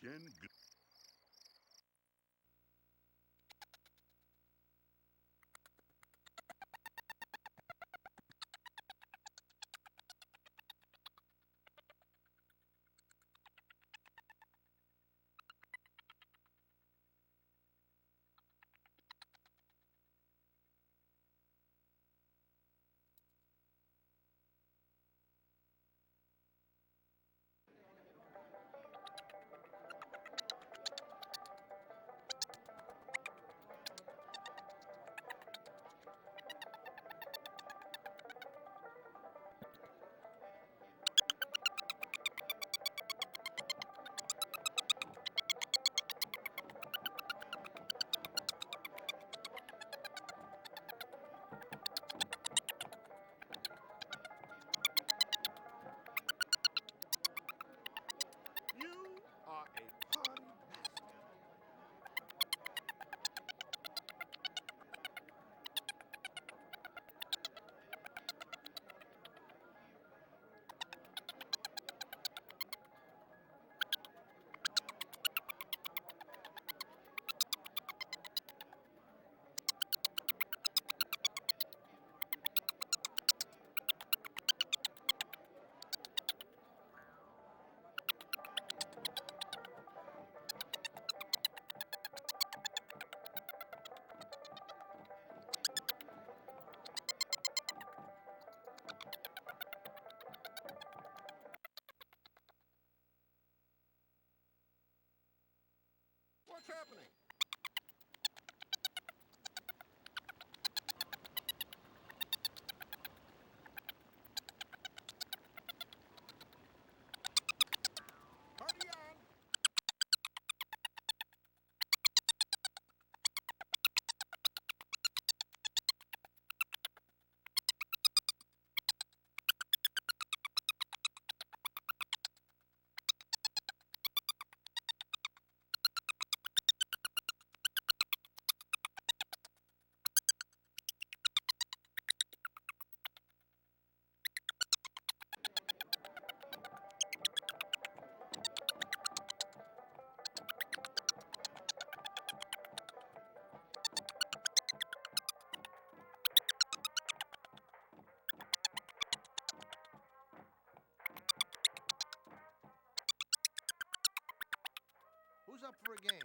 Again, you are a party master. What's happening? Party on! Who's up for a game?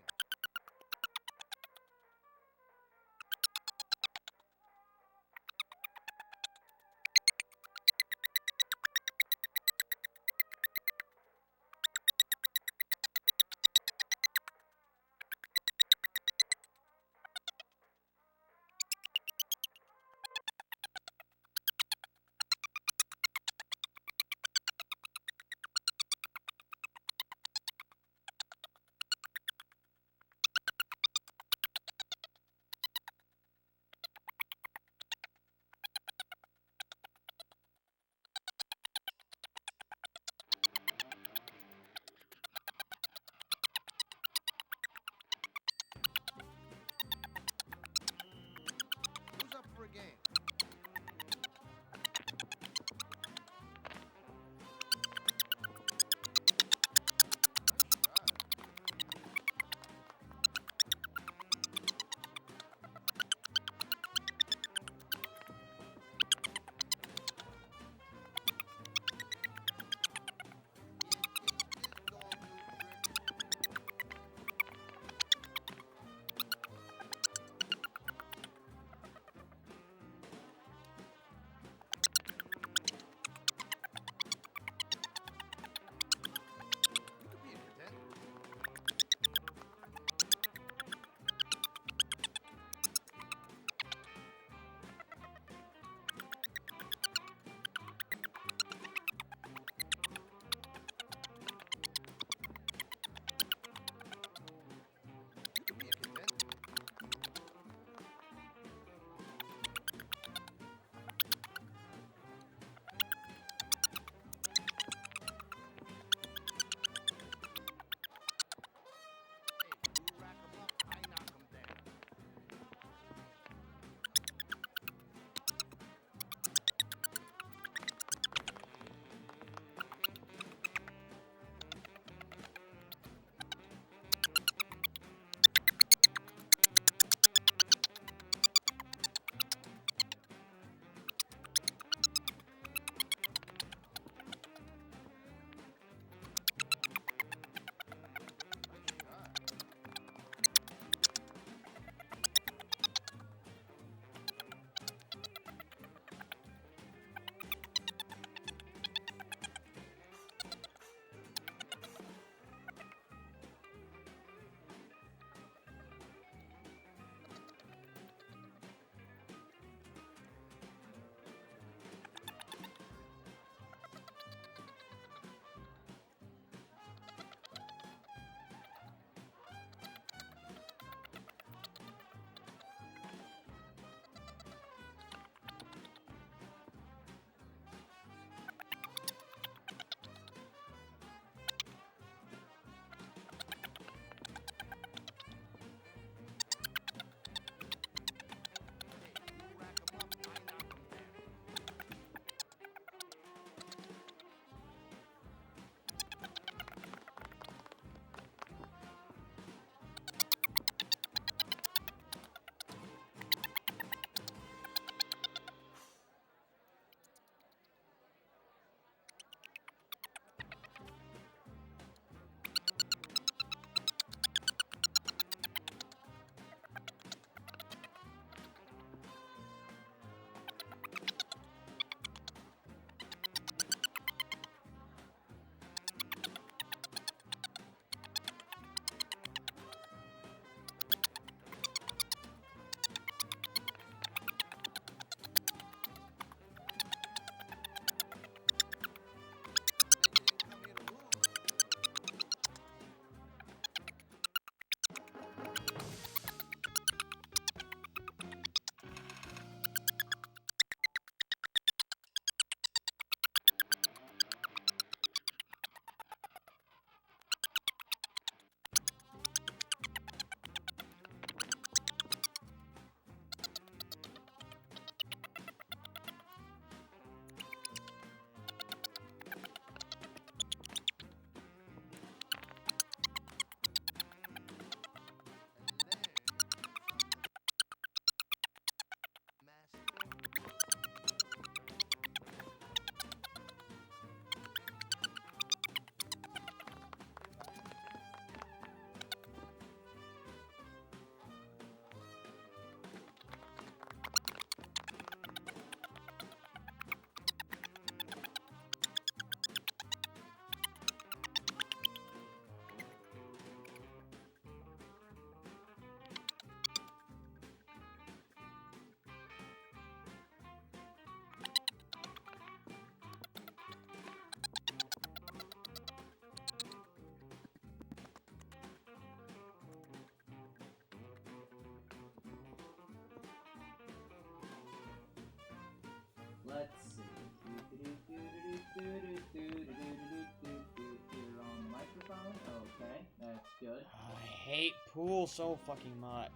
Good. I hate pool so fucking much.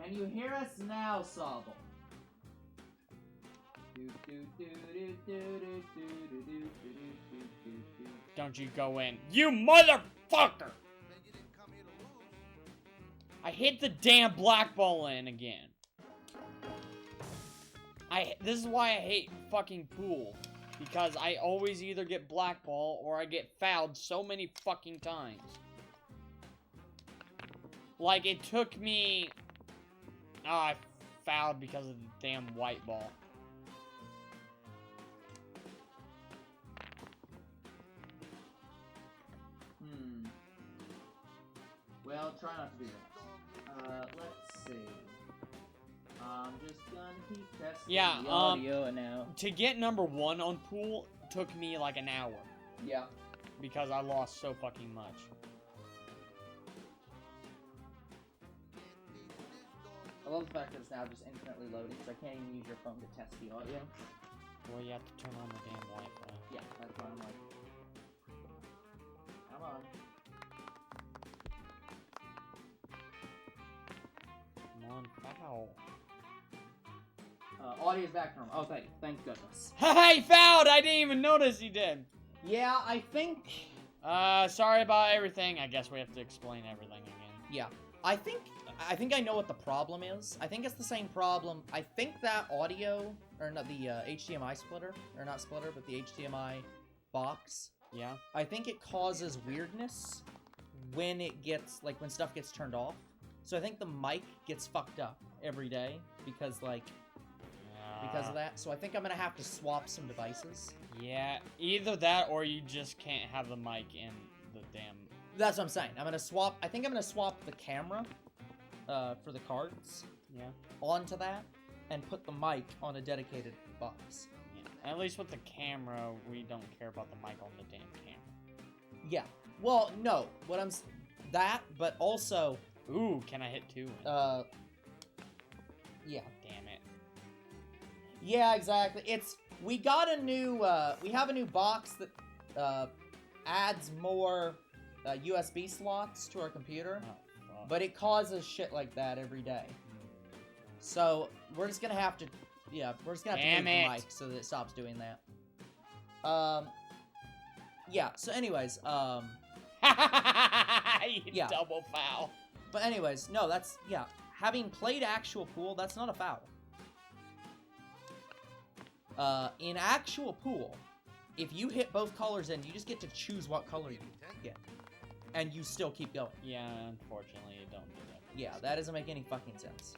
Can you hear us now, Sobble? Don't you go in. You motherfucker! Man, you didn't come here to lose. I hit the damn black ball in again. This is why I hate fucking pool. Because I always either get black ball or I get fouled so many fucking times. Like, it took me... Oh, I fouled because of the damn white ball. Well, try not to do that. Let's see. I'm just gonna keep testing the audio now. To get number 1 on pool took me like an hour. Yeah. Because I lost so fucking much. I love the fact that it's now just infinitely loading, so I can't even use your phone to test the audio. Well, you have to turn on the damn Wi-Fi. Yeah, that's what I'm like. Come on. Come on, foul. Audio's back from. Oh, thank goodness. Hey, fouled! I didn't even notice he did. Yeah, I think. Sorry about everything. I guess we have to explain everything again. Yeah, I think I know what the problem is. I think it's the same problem. I think that audio, or not the HDMI splitter, or not splitter, but the HDMI box. Yeah. I think it causes weirdness when it gets, like, when stuff gets turned off. So I think the mic gets fucked up every day because, like, because of that. So I think I'm gonna have to swap some devices. Yeah, either that or you just can't have the mic in the damn... That's what I'm saying. I'm gonna swap, I think I'm gonna swap the camera, for the cards. Yeah. Onto that, and put the mic on a dedicated box. Yeah. At least with the camera, we don't care about the mic on the damn camera. Yeah. Well, no. That, but also... Ooh, can I hit 2? Yeah. Damn it. Yeah, exactly. We got a new, we have a new box that, adds more, USB slots to our computer. Oh, but it causes shit like that every day. So, we're just gonna have to, we're just gonna have to move the mic so that it stops doing that. Yeah, so anyways, you double foul. But anyways, no, that's, having played actual pool, that's not a foul. In actual pool, if you hit both colors in, you just get to choose what color you get. And you still keep going. Yeah, unfortunately, you don't do that. Yeah, that doesn't make any fucking sense.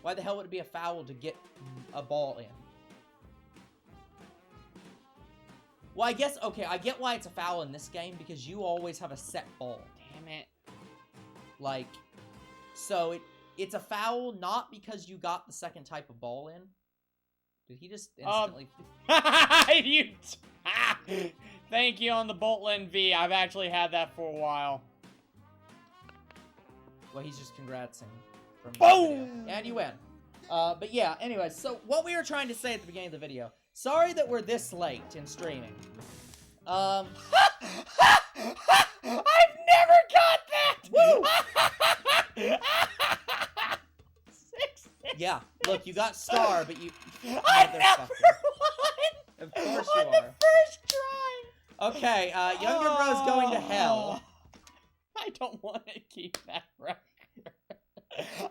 Why the hell would it be a foul to get a ball in? Well, I guess, okay, I get why it's a foul in this game, because you always have a set ball. Damn it. Like, so it's a foul not because you got the second type of ball in. Did he just instantly... Thank you on the Boltland V. I've actually had that for a while. Well, he's just congratsing. From Boom! And you win. But yeah, anyways, so what we were trying to say at the beginning of the video. Sorry that we're this late in streaming. I've never got that! Woo! 6. Yeah, look, you got star, but you... I never won! Of course you on are. the first try! Okay, Younger Bro's going to hell. I don't want to keep that record.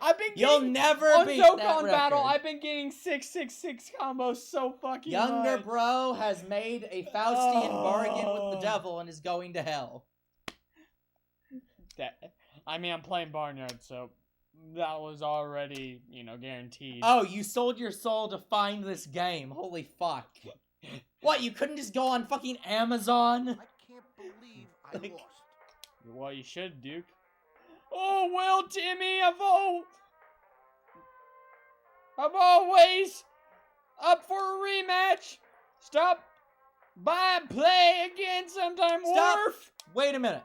I've been You'll getting, never on beat Dokkan that record. Battle, I've been getting 666 combos so fucking Younger much. Bro has made a Faustian bargain with the devil and is going to hell. I mean, I'm playing Barnyard, so that was already, you know, guaranteed. Oh, you sold your soul to find this game. Holy fuck. What, you couldn't just go on fucking Amazon? I can't believe I Like- lost. Well, you should, Duke. Oh, well, Timmy, I'm always up for a rematch. Stop by and play again sometime, Stop. Worf. Wait a minute.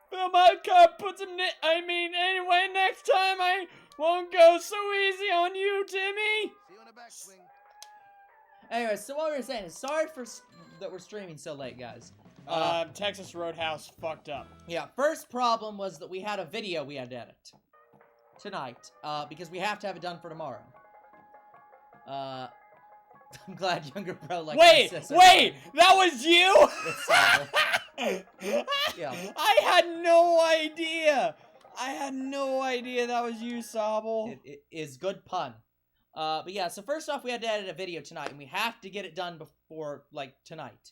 Fill my cup, put some anyway, next time I won't go so easy on you, Timmy. See you on the backswing. Anyway, so what we were saying is, sorry for that we're streaming so late, guys. Texas Roadhouse fucked up. Yeah, first problem was that we had a video we had to edit tonight, because we have to have it done for tomorrow. I'm glad Younger Bro likes my sister. Wait! That was you? It's Sable. Yeah. I had no idea! I had no idea that was you, Sobble. It is good pun. But yeah, so first off, we had to edit a video tonight, and we have to get it done before, like, tonight.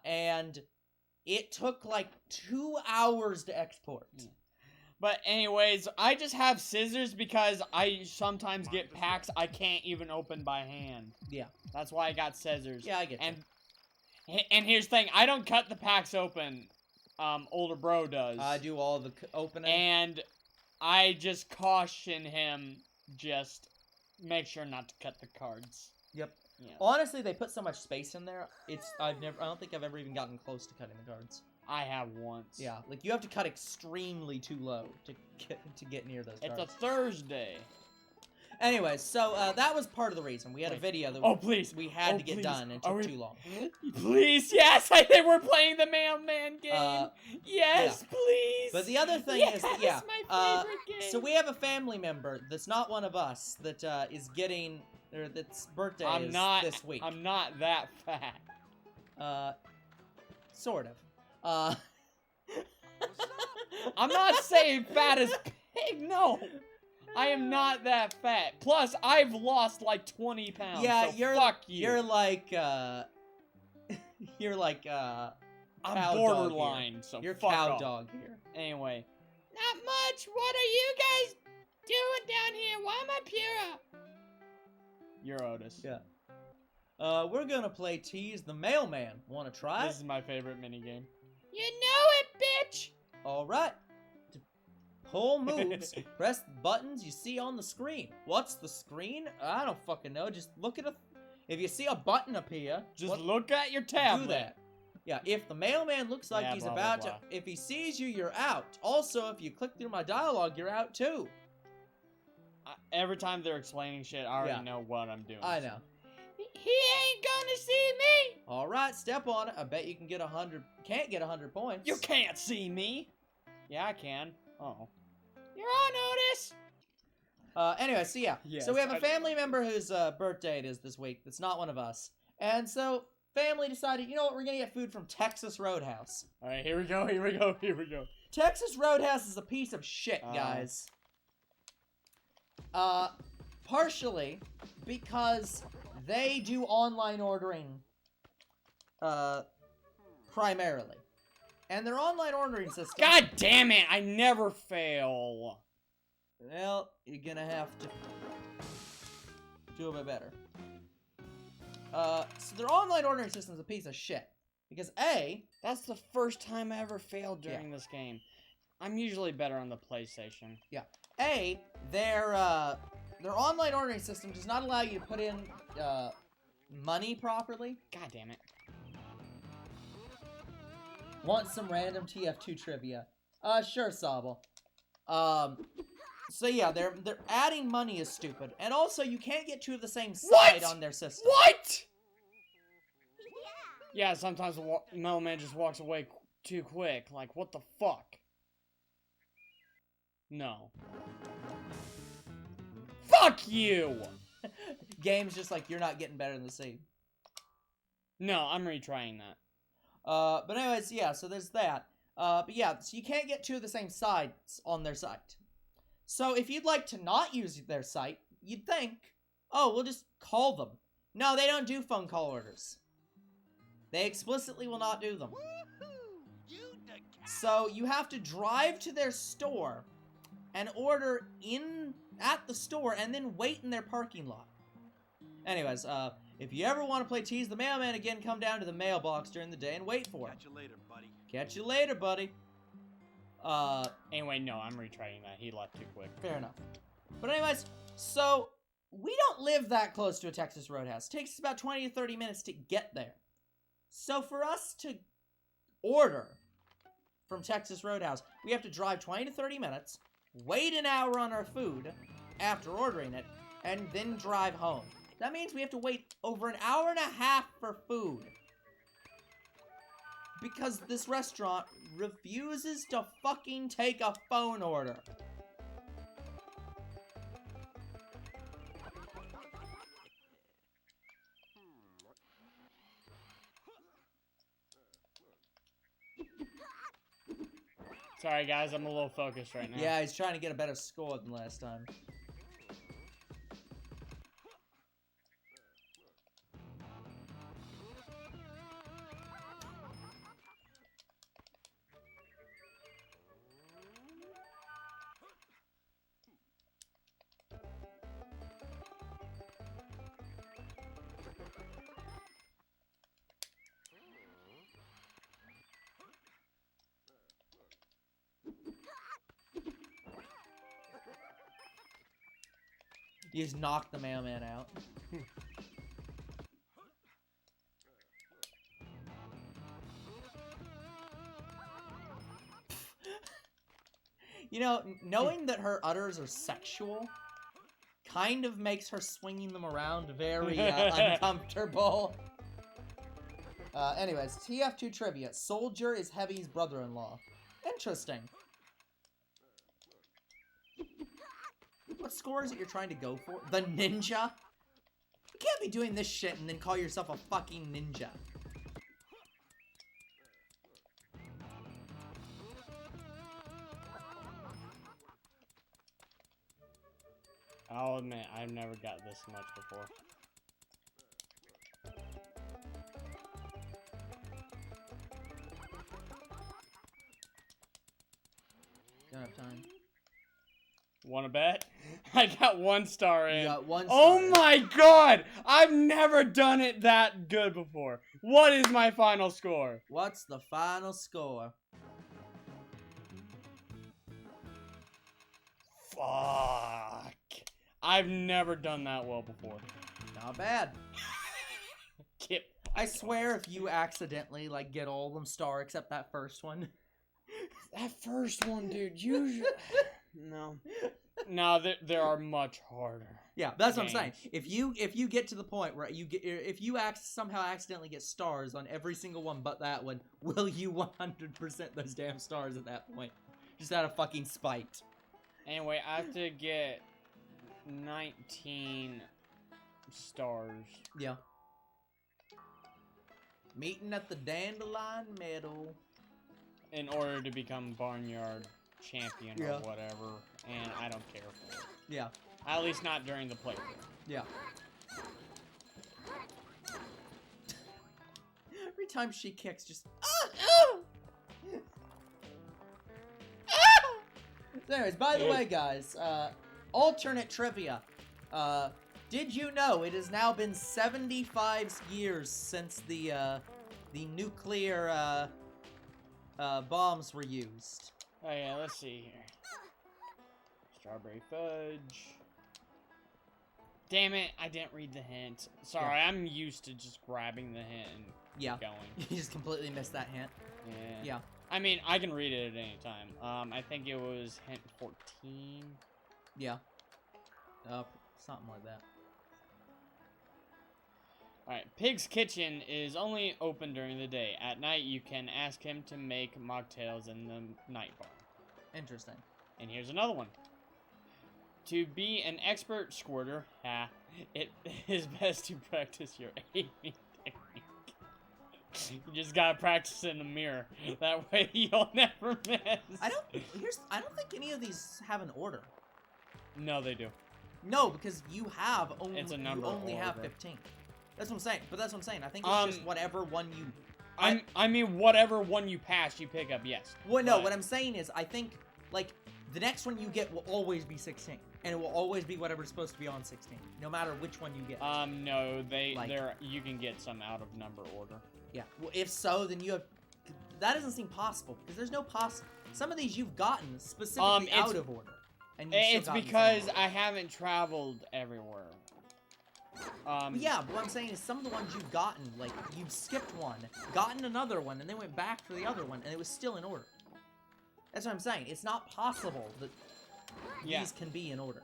And it took, like, 2 hours to export. But anyways, I just have scissors because I sometimes get packs I can't even open by hand. Yeah. That's why I got scissors. Yeah, I get and And here's the thing, I don't cut the packs open. Older bro does. I do all the opening. And I just caution him, just make sure not to cut the cards. Yep. Yeah. Honestly, they put so much space in there. I don't think I've ever even gotten close to cutting the cards. I have once. Yeah, like you have to cut extremely too low to get near those cards. It's a Thursday. Anyway, so that was part of the reason we had a video that we had to get done and took too long. Please, yes, I think we're playing the Mailman game. Yes, please. But the other thing is, my favorite game. So we have a family member that's not one of us that is getting, or that's birthday is this week. I'm not that fat. Sort of. I'm not saying fat as pig, no. I am not that fat. Plus, I've lost like 20 pounds. Yeah, so fuck you. You're like, I'm borderline, so you're fuck cow off. dog here. Anyway. Not much. What are you guys doing down here? Why am I pure? You're Otis. Yeah. We're gonna play Tease the Mailman. Wanna try? This is my favorite minigame. You know it, bitch! Alright. To pull moves, press the buttons you see on the screen. What's the screen? I don't fucking know. Just look at if you see a button appear, just look at your tablet. Do that. Yeah, if the mailman looks like he's about to... If he sees you, you're out. Also, if you click through my dialogue, you're out too. Every time they're explaining shit, I already know what I'm doing. I know. He ain't gonna see me! Alright, step on it. I bet you can get 100... Can't get 100 points. You can't see me! Yeah, I can. Oh. You're on, Otis! Anyway, so yeah. Yes, so we have a family member whose birthday it is this week. That's not one of us. And so... Family decided, you know what, we're gonna get food from Texas Roadhouse. Alright, here we go, here we go, here we go. Texas Roadhouse is a piece of shit, guys. Partially because they do online ordering, primarily. And their online ordering system... God damn it, I never fail. Well, you're gonna have to do a bit better. So their online ordering system is a piece of shit. Because A... That's the first time I ever failed during this game. I'm usually better on the PlayStation. Yeah. A, their online ordering system does not allow you to put in, money properly. God damn it. Want some random TF2 trivia? Sure, Sobble. So yeah, they're adding money is stupid, and also you can't get two of the same side on their system. What? Yeah, sometimes the mailman just walks away too quick. Like, what the fuck? No. Fuck you! Game's just like, you're not getting better than the scene. No, I'm retrying that. But anyways, yeah, so there's that. But yeah, so you can't get two of the same sides on their site. So if you'd like to not use their site, you'd think, oh, we'll just call them. No, they don't do phone call orders. They explicitly will not do them. So you have to drive to their store and order at the store and then wait in their parking lot. Anyways, if you ever want to play Tease the Mailman again, come down to the mailbox during the day and wait for it. Catch you later, buddy. Catch you later, buddy. Anyway, no, I'm retrying that. He left too quick. Fair enough. But anyways, so we don't live that close to a Texas Roadhouse. It takes us about 20 to 30 minutes to get there. So for us to order from Texas Roadhouse, we have to drive 20 to 30 minutes, wait an hour on our food after ordering it, and then drive home. That means we have to wait over an hour and a half for food. Because this restaurant refuses to fucking take a phone order. Sorry, guys, I'm a little focused right now. Yeah, he's trying to get a better score than last time. You just knocked the mailman out. You know, knowing that her udders are sexual kind of makes her swinging them around very uncomfortable. Anyways, TF2 trivia. Soldier is Heavy's brother-in-law. Interesting. What score is it you're trying to go for? The ninja? You can't be doing this shit and then call yourself a fucking ninja. I'll admit, I've never got this much before. Don't have time. Wanna bet? I got 1 star in. You got 1 star. Oh my god! I've never done it that good before. What is my final score? What's the final score? Fuck. I've never done that well before. Not bad. Kip. I swear if you accidentally, like, get all of them star except that first one. That first one, dude, usually... No. No, there are much harder. Yeah, that's what I'm saying. If you get to the point where you get, if you somehow accidentally get stars on every single one but that one, will you 100% those damn stars at that point? Just out of fucking spite. Anyway, I have to get 19 stars. Yeah. Meeting at the Dandelion Meadow. In order to become Barnyard champion or whatever, and I don't care for it. Yeah. At least not during the playthrough. Yeah. Every time she kicks, just So anyways, by the way, guys, alternate trivia. Did you know it has now been 75 years since the nuclear bombs were used? Oh yeah, let's see here. Strawberry fudge. Damn it, I didn't read the hint. Sorry, I'm used to just grabbing the hint and going. You just completely missed that hint. Yeah. I mean, I can read it at any time. I think it was hint 14. Yeah. Something like that. Alright, Pig's Kitchen is only open during the day. At night, you can ask him to make mocktails in the night bar. Interesting. And here's another one. To be an expert squirter, it is best to practice your aiming technique. You just gotta practice in the mirror. That way you'll never miss. I don't think any of these have an order. No, they do. No, because you have only It's a number you only order. have 15. That's what I'm saying. But that's what I'm saying. I think it's just whatever one you. I mean, whatever one you pass, you pick up. Yes. Well, no. What I'm saying is, I think like the next one you get will always be 16, and it will always be whatever's supposed to be on 16, no matter which one you get. No, you can get some out of number order. Yeah. Well, if so, then you have. That doesn't seem possible because there's no Some of these you've gotten specifically out of order. And it's because I haven't traveled everywhere. Yeah, but what I'm saying is some of the ones you've gotten, like, you've skipped one, gotten another one, and then went back for the other one, and it was still in order. That's what I'm saying. It's not possible that these can be in order.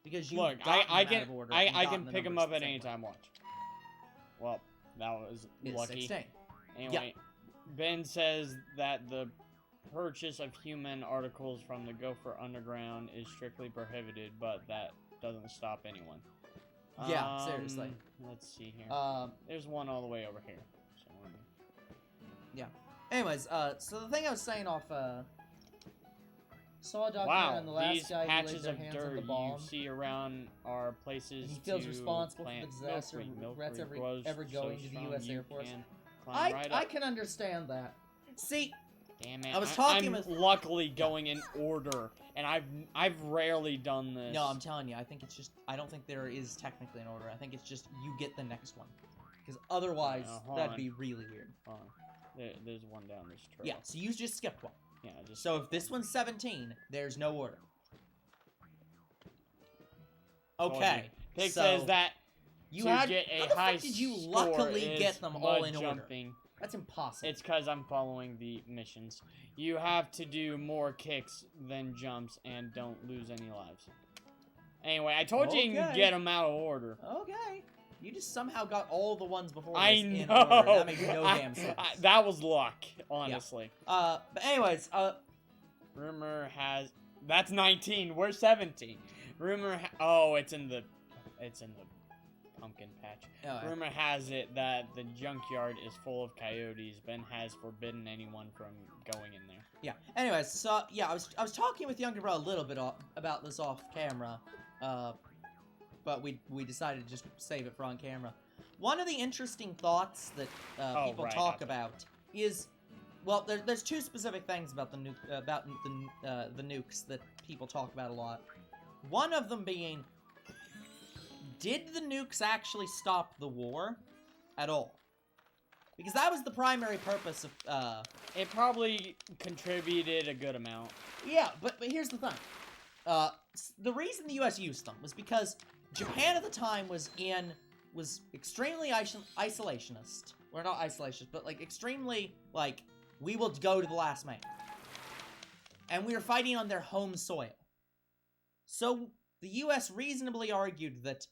Because you Look, I can pick them up at any time, watch. Well, that was lucky. 16. Anyway, Ben says that the purchase of human articles from the Gopher Underground is strictly prohibited, but that doesn't stop anyone. Yeah, seriously. Let's see here. There's one all the way over here. So, yeah. Anyways, so the thing I was saying off, saw a documentary wow, on the last these guy who laid patches their of hands on dirt the you bomb. see around are places He feels to responsible for plant the disaster regrets milkweed ever grows going so to the strong U.S. you Air Force. can climb right I up. can understand that. See, Damn it! I was talking I'm with- luckily going in order, and I've rarely done this. no, I'm telling you, I think it's just, I don't think there is technically an order. I think it's just you get the next one. Because otherwise, hold that'd on. be really weird. Hold on. There's one down this trail. Yeah, so you just skipped one. Yeah, I just. So if this one's 17, there's no order. Okay. Pig so says that you to had, get a how the high fuck did you score luckily is get them all mud in order? jumping. That's impossible. It's because I'm following the missions. You have to do more kicks than jumps and don't lose any lives. Anyway, I told you you can Okay. get them out of order. Okay. You just somehow got all the ones before I this in know. order. That makes no damn sense. That was luck, honestly. But anyways, Rumor has that's 19. We're 17. Oh, it's in the pumpkin patch. alright. Rumor has it that the junkyard is full of coyotes. Ben has forbidden anyone from going in there. Yeah. Anyways, so yeah, I was talking with younger bro a little bit about this off camera, but we decided to just save it for on camera. One of the interesting thoughts that people talk about is, well, there's two specific things about the nukes that people talk about a lot. One of them being, did the nukes actually stop the war at all? Because that was the primary purpose of, It probably contributed a good amount. yeah, but here's the thing. The reason the U.S. used them was because Japan at the time was extremely isolationist. Or not isolationist, but, like, extremely, like, we will go to the last man. And we were fighting on their home soil. So, the U.S. reasonably argued that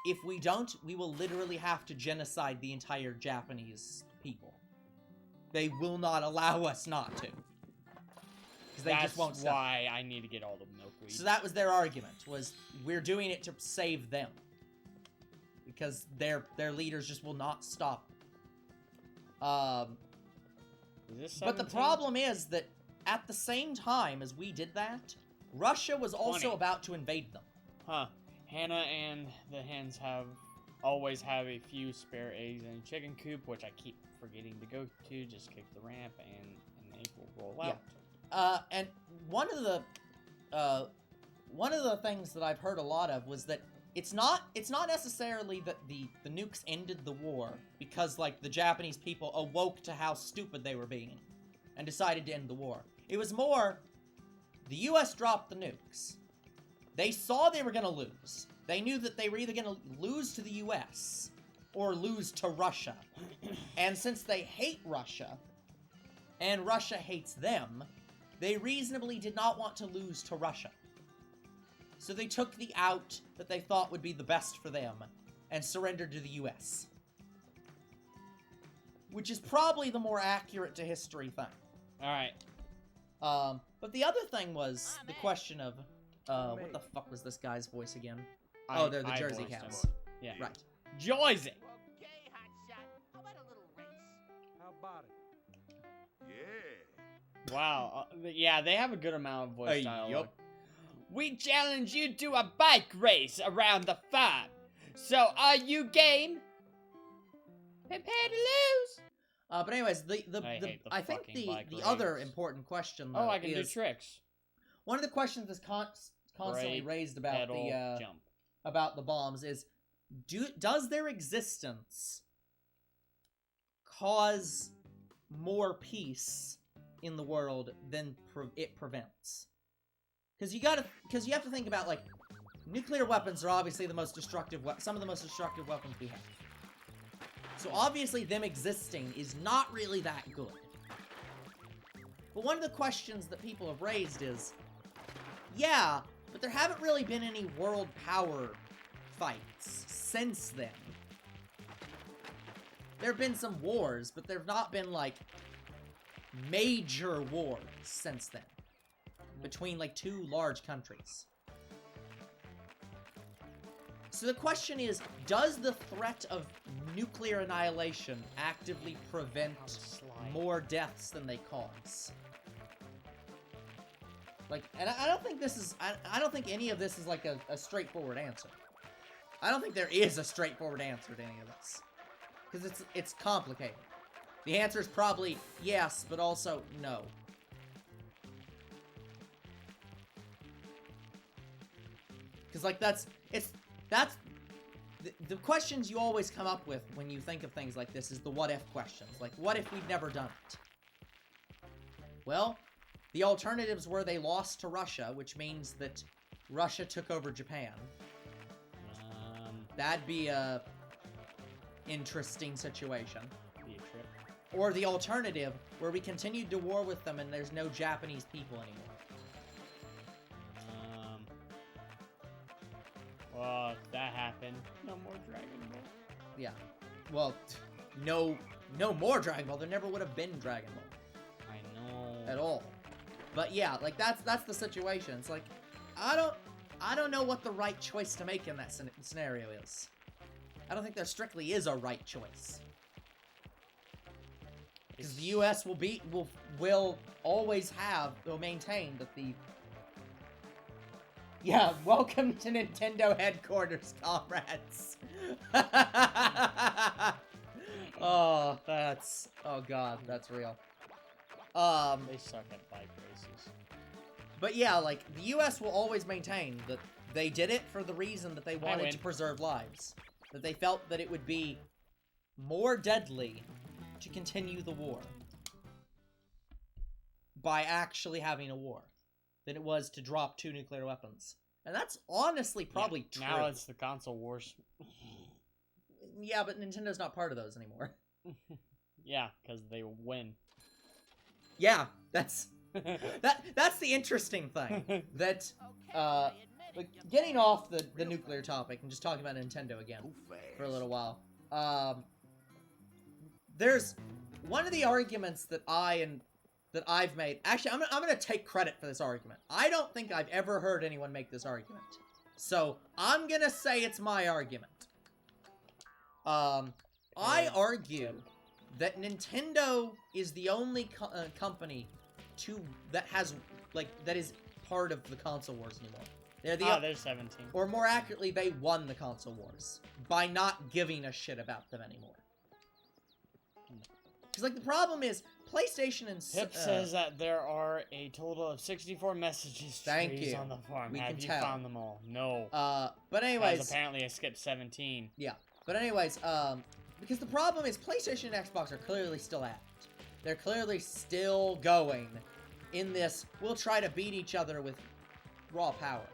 if we don't, we will literally have to genocide the entire Japanese people. They will not allow us not to. Because they just won't That's stop. why I need to get all the milkweed. So that was their argument, was we're doing it to save them. Because their leaders just will not stop. Is this But the 17? problem is that at the same time as we did that, Russia was also 20. about to invade them. Huh. Hannah and the hens always have a few spare eggs in a chicken coop, which I keep forgetting to go to. Just kick the ramp and an egg will roll out. And one of the things that I've heard a lot of was that it's not necessarily that the nukes ended the war because, like, the Japanese people awoke to how stupid they were being and decided to end the war. It was more, the US dropped the nukes. They saw they were gonna lose. They knew that they were either gonna lose to the US or lose to Russia. And since they hate Russia, and Russia hates them, they reasonably did not want to lose to Russia. So they took the out that they thought would be the best for them and surrendered to the US. Which is probably the more accurate to history thing. Alright. But the other thing was the question of, what the fuck was this guy's voice again? Oh, they're the I Jersey voiced him. Cats. Yeah. Right. Jersey! Okay, hotshot. How about a little race? How about it? Yeah. Wow. Yeah, they have a good amount of voice dialogue. yup. We challenge you to a bike race around the farm. So, are you game? Prepare to lose. But anyways, I think fucking bike the other race. important question, though, Oh, I can do is tricks. one of the questions that's constantly Brake, raised about pedal, jump. about the bombs is, does their existence cause more peace in the world than it prevents? Because you have to think about, like, nuclear weapons are obviously the most destructive some of the most destructive weapons we have. So obviously them existing is not really that good. But one of the questions that people have raised is, yeah, but there haven't really been any world power fights since then. There have been some wars, but there have not been, like, major wars since then. Between, like, two large countries. So the question is, does the threat of nuclear annihilation actively prevent more deaths than they cause? Like, and I don't think this is, I don't think any of this is, like, a straightforward answer. I don't think there is a straightforward answer to any of this. Because it's complicated. The answer is probably yes, but also no. Because, like, that's the questions you always come up with when you think of things like this is the what-if questions. Like, what if we'd never done it? Well, the alternatives were they lost to Russia, which means that Russia took over Japan. That'd be a interesting situation. Be a trip. Or the alternative, where we continued to war with them and there's no Japanese people anymore. Well, if that happened, no more Dragon Ball. Yeah. Well, no more Dragon Ball. There never would have been Dragon Ball. I know. At all. But yeah, like that's the situation. It's like I don't know what the right choice to make in that scenario is. I don't think there strictly is a right choice. Because the U.S. will always maintain that the. Yeah, welcome to Nintendo headquarters, comrades. Oh god, that's real. They suck at bike races. But yeah, like, the U.S. will always maintain that they did it for the reason that they wanted to preserve lives. That they felt that it would be more deadly to continue the war by actually having a war than it was to drop 2 nuclear weapons. And that's honestly probably true. Now it's the console wars. Yeah, but Nintendo's not part of those anymore. Yeah, because they win. Yeah, that's the interesting thing. That like, getting off the nuclear topic and just talking about Nintendo again for a little while. There's one of the arguments that I've made. Actually, I'm gonna take credit for this argument. I don't think I've ever heard anyone make this argument, so I'm gonna say it's my argument. I argue that Nintendo is the only company that is part of the console wars anymore. They're 17. Or more accurately, they won the console wars by not giving a shit about them anymore. Because, like, the problem is, PlayStation and... Pip says that there are a total of 64 messages trees on the farm. Have you found them all? No. But anyways... Because apparently I skipped 17. Yeah. But anyways, because the problem is PlayStation and Xbox are clearly still at it. They're clearly still going in this, we'll try to beat each other with raw power.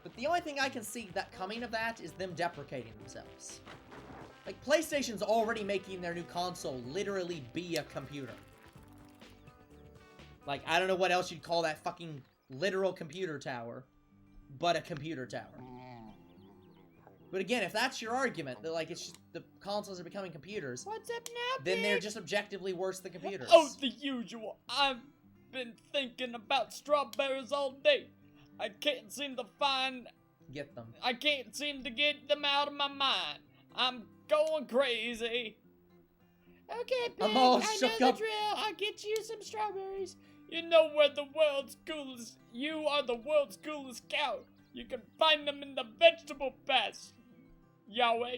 But the only thing I can see that coming of that is them deprecating themselves. Like, PlayStation's already making their new console literally be a computer. Like, I don't know what else you'd call that fucking literal computer tower, but a computer tower. But again, if that's your argument, that, like, it's just the consoles are becoming computers, what's up now, then they're just objectively worse than computers. Oh, the usual. I've been thinking about strawberries all day. I can't seem to get them. I can't seem to get them out of my mind. I'm going crazy. Okay, Pig, I'm all I shook know up. the drill. I'll get you some strawberries. You know where the world's coolest... You are the world's coolest cow. You can find them in the vegetable patch. Yahweh.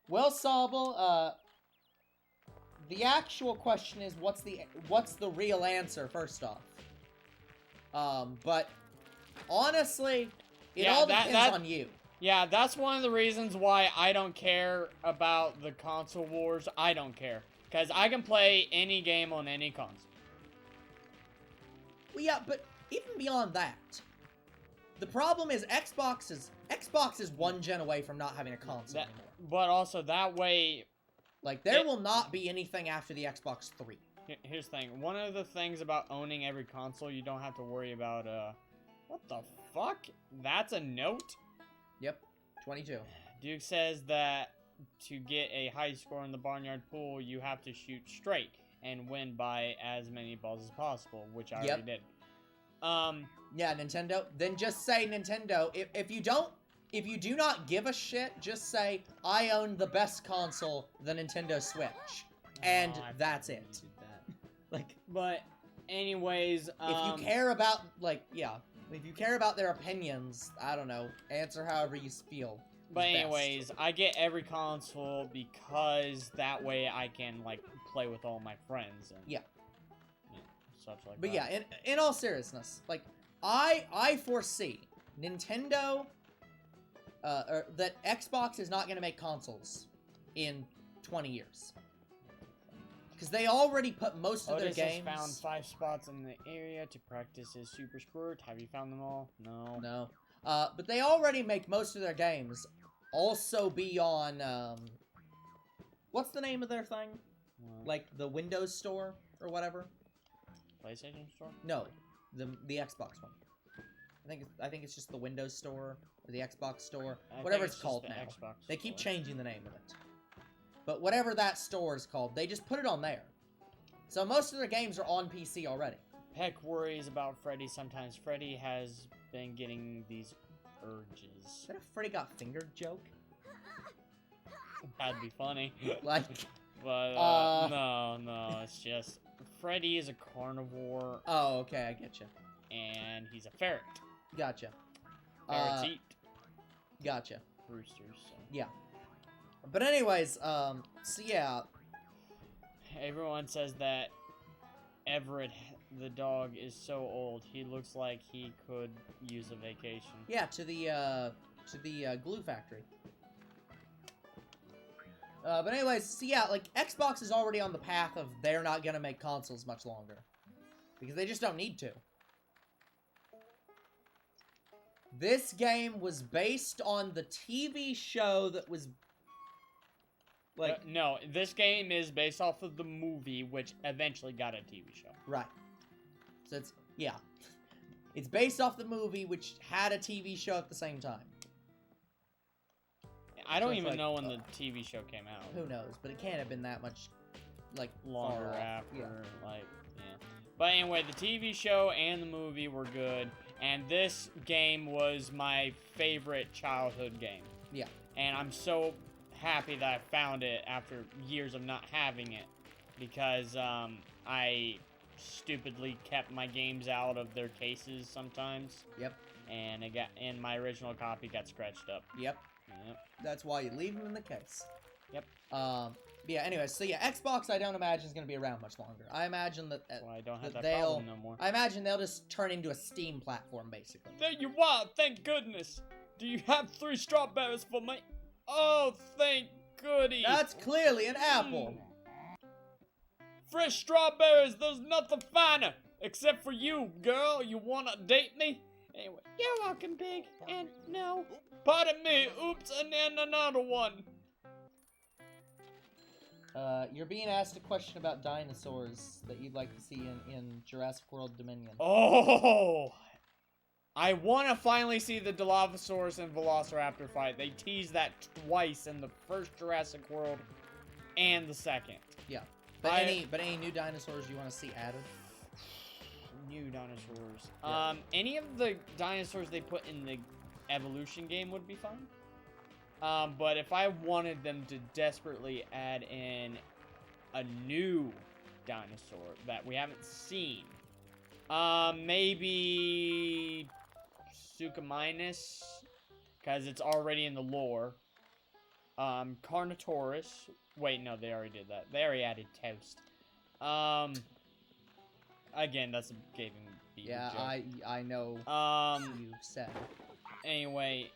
Well, Sobble, the actual question is, what's the real answer, first off? But, honestly, it all depends on you. Yeah, that's one of the reasons why I don't care about the console wars. I don't care. Because I can play any game on any console. Well, yeah, but even beyond that, the problem is Xbox is one gen away from not having a console anymore. But also, that way... Like, there will not be anything after the Xbox 3. Here's the thing. One of the things about owning every console, you don't have to worry about, what the fuck? That's a note? Yep, 22. Duke says that to get a high score in the Barnyard pool, you have to shoot straight and win by as many balls as possible, which I already did. Yeah, Nintendo. Then just say Nintendo. If you do not give a shit, just say I own the best console, the Nintendo Switch, and that's it. Like, but anyways, if you care about if you care about their opinions, I don't know, answer however you feel. But anyways, I get every console because that way I can like play with all my friends and such like that. But yeah, in all seriousness, like I foresee Nintendo or that Xbox is not going to make consoles in 20 years. Because they already put most of their games... has found 5 spots in the area to practice his Super Squirt. Have you found them all? No. No. But they already make most of their games also be on, what's the name of their thing? What? Like, the Windows Store, or whatever? PlayStation Store? No. The Xbox one. I think it's just the Windows Store, or the Xbox Store, whatever it's called now. Xbox They keep Store. changing the name of it. But whatever that store is called, they just put it on there. So most of their games are on PC already. Peck worries about Freddy. Sometimes Freddy has been getting these urges. Is that a Freddy got fingered joke? That'd be funny. Like, but, no, it's just... Freddy is a carnivore. Oh, okay, I get you. And he's a ferret. Gotcha. Ferrets eat. Gotcha. Roosters. So. Yeah. But anyways, so yeah. Everyone says that Everett, the dog, is so old. He looks like he could use a vacation. Yeah, to the glue factory. But anyways, so yeah, like, Xbox is already on the path of they're not gonna make consoles much longer. Because they just don't need to. This game was based on the TV show that was... Like, no, this game is based off of the movie, which eventually got a TV show. Right. So it's, yeah. It's based off the movie, which had a TV show at the same time. I don't So it's even like, know when the TV show came out. Who knows? But it can't have been that much, like, Longer far off. after, Yeah. like, yeah. But anyway, the TV show and the movie were good, and this game was my favorite childhood game. Yeah. And I'm so happy that I found it after years of not having it, because I stupidly kept my games out of their cases sometimes. Yep. And my original copy got scratched up. Yep. Yep. That's why you leave them in the case. Yep. Yeah, anyways, so yeah, Xbox I don't imagine is going to be around much longer. I imagine that... Well, I don't have that that problem no more. I imagine they'll just turn into a Steam platform, basically. There you are, thank goodness. Do you have 3 strawberries for me? Oh, thank goody. That's clearly an apple. Fresh strawberries, there's nothing finer. Except for you, girl. You wanna date me? Anyway, you're welcome, Big. And no. Pardon me, oops, and then another one. You're being asked a question about dinosaurs that you'd like to see in Jurassic World Dominion. Oh! I want to finally see the Dilophosaurus and Velociraptor fight. They teased that twice in the first Jurassic World and the second. Yeah. But any new dinosaurs you want to see added? New dinosaurs. Yeah. Any of the dinosaurs they put in the evolution game would be fun. But if I wanted them to desperately add in a new dinosaur that we haven't seen, maybe Suchomimus, because it's already in the lore. Carnotaurus. Wait, no, they already did that. They already added Toast. Again, that's a gaming beat Yeah, joke. I know. You said. Anyway,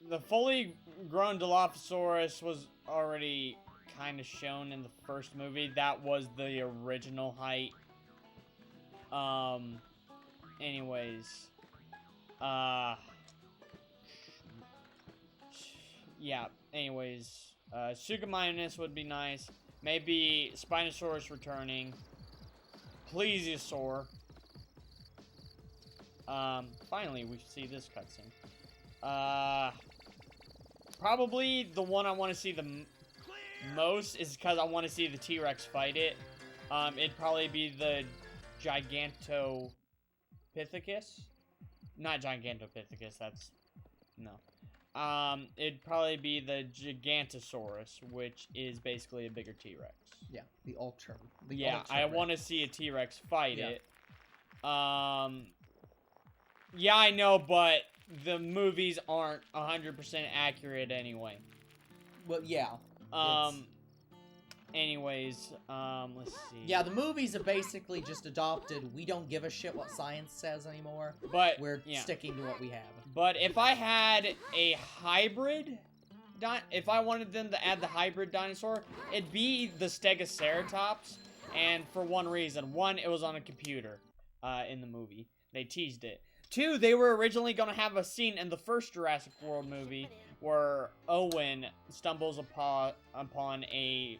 the fully grown Dilophosaurus was already kind of shown in the first movie. That was the original height. Anyways, yeah, anyways, Suchomimus would be nice. Maybe Spinosaurus returning. Plesiosaur. finally, we should see this cutscene. Probably the one I want to see the most is because I want to see the T-Rex fight it. It'd probably be the Gigantopithecus. Not Gigantopithecus, that's... No. It'd probably be the Gigantosaurus, which is basically a bigger T-Rex. Yeah, the Ultra. Yeah, I want to see a T-Rex fight it. Yeah, I know, but the movies aren't 100% accurate anyway. Well, yeah. Anyways, let's see. Yeah, the movies are basically just adopted. We don't give a shit what science says anymore. But we're sticking to what we have. But if I had a hybrid, if I wanted them to add the hybrid dinosaur, it'd be the Stegoceratops, and for one reason. One, it was on a computer in the movie. They teased it. Two, they were originally going to have a scene in the first Jurassic World movie where Owen stumbles upon a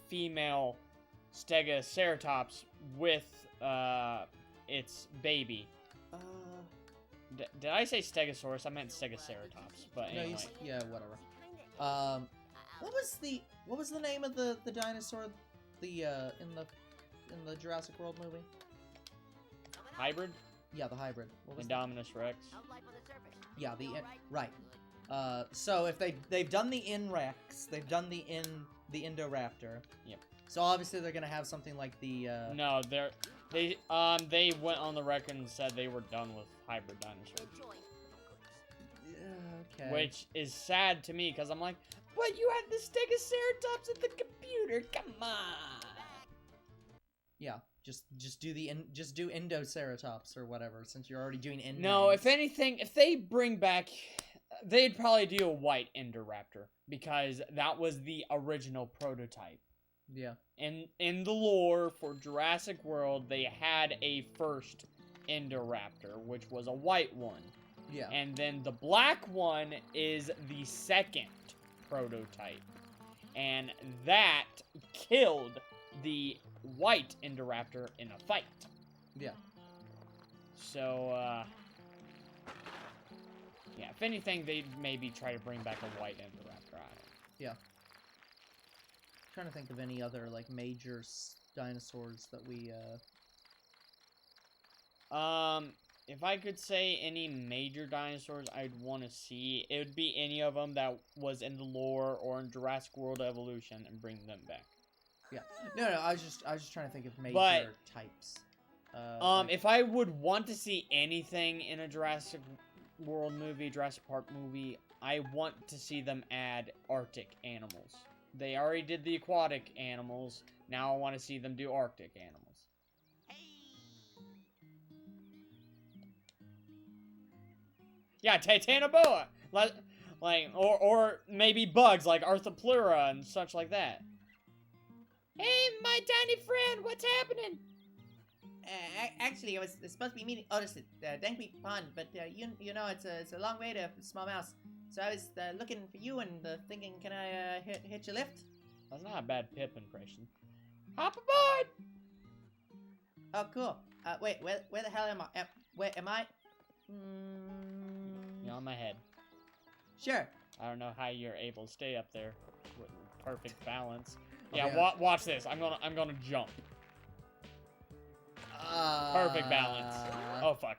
female Stegoceratops with its baby. Did I say Stegosaurus? I meant Stegoceratops, but anyway. No, yeah, whatever. What was the name of the dinosaur in the Jurassic World movie? Hybrid? Yeah, the hybrid. Indominus Rex. Yeah, right. So if they've done the Rex, they've done the Indoraptor. Yep. So obviously they're gonna have something like the. No, they went on the record and said they were done with hybrid dinosaurs. Okay. Which is sad to me because I'm like, but you had the Stegoceratops at the computer. Come on. Yeah. Just do Indoceratops or whatever, since you're already doing Indo. No, if anything, if they bring back, they'd probably do a white Indoraptor because that was the original prototype. Yeah. In the lore for Jurassic World, they had a first Indoraptor, which was a white one. Yeah. And then the black one is the second prototype. And that killed the white Indoraptor in a fight. Yeah. So, yeah, if anything, they'd maybe try to bring back a white Indoraptor out. Yeah. Trying to think of any other, like, major dinosaurs that we, If I could say any major dinosaurs I'd want to see, it would be any of them that was in the lore or in Jurassic World Evolution and bring them back. Yeah. No, I was just trying to think of major types. If I would want to see anything in a Jurassic World movie, Jurassic Park movie, I want to see them add Arctic animals. They already did the aquatic animals. Now I want to see them do Arctic animals. Yeah, Titanoboa, or maybe bugs like Arthropleura and such like that. Hey, my tiny friend, what's happening? Actually, I was supposed to be meeting Otis at Dankbeak Pond, but you know it's a long way to Small Mouse. So I was looking for you and thinking, can I hit your lift? That's not a bad Pip impression. Hop aboard! Oh, cool. Wait, where the hell am I? Where am I? You're on my head. Sure. I don't know how you're able to stay up there with perfect balance. Oh, Yeah, yeah. watch this. I'm gonna jump. Perfect balance. Oh fuck.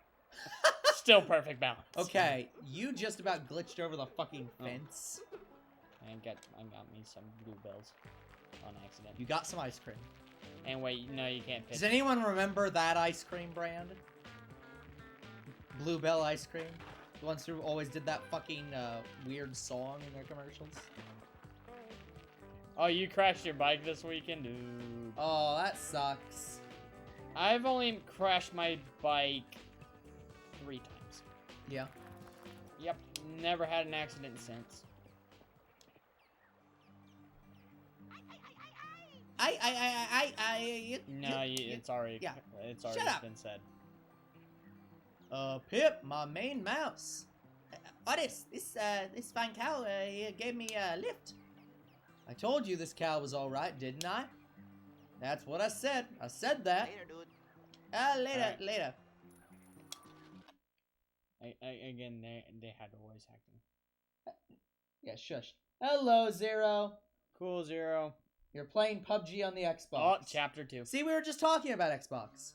Still perfect balance. Okay, you just about glitched over the fucking fence. I got me some bluebells on accident. You got some ice cream. And wait, no, you can't pitch. Does anyone remember that ice cream brand? Bluebell ice cream? The ones who always did that fucking weird song in their commercials? Oh, you crashed your bike this weekend, dude. Oh, that sucks. I've only crashed my bike 3 times. Yeah. Yep, never had an accident since. It's already yeah. It's already Shut up. been said. Pip, my main mouse. Otis, this fine cow he gave me a lift. I told you this cow was alright, didn't I? That's what I said. I said that. Later, dude. Later, Alright. later. Again, they had a voice acting. Yeah, shush. Hello, Zero. Cool, Zero. You're playing PUBG on the Xbox. Oh, chapter 2. See, we were just talking about Xbox.